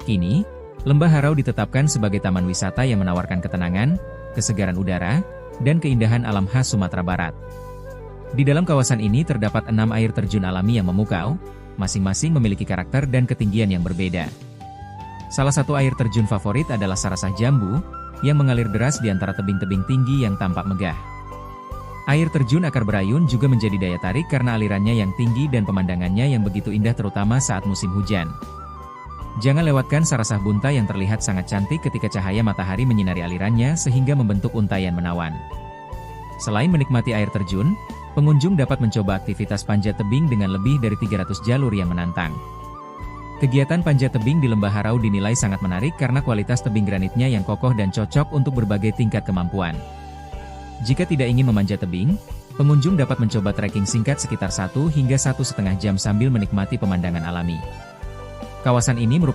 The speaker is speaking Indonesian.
Kini, Lembah Harau ditetapkan sebagai taman wisata yang menawarkan ketenangan, kesegaran udara, dan keindahan alam khas Sumatera Barat. Di dalam kawasan ini terdapat 6 air terjun alami yang memukau, masing-masing memiliki karakter dan ketinggian yang berbeda. Salah satu air terjun favorit adalah Sarasah Jambu, yang mengalir deras di antara tebing-tebing tinggi yang tampak megah. Air terjun Akar Berayun juga menjadi daya tarik karena alirannya yang tinggi dan pemandangannya yang begitu indah terutama saat musim hujan. Jangan lewatkan Sarasah Bunta yang terlihat sangat cantik ketika cahaya matahari menyinari alirannya sehingga membentuk untayan menawan. Selain menikmati air terjun, pengunjung dapat mencoba aktivitas panjat tebing dengan lebih dari 300 jalur yang menantang. Kegiatan panjat tebing di Lembah Harau dinilai sangat menarik karena kualitas tebing granitnya yang kokoh dan cocok untuk berbagai tingkat kemampuan. Jika tidak ingin memanjat tebing, pengunjung dapat mencoba trekking singkat sekitar 1 hingga 1,5 jam sambil menikmati pemandangan alami. Kawasan ini merupakan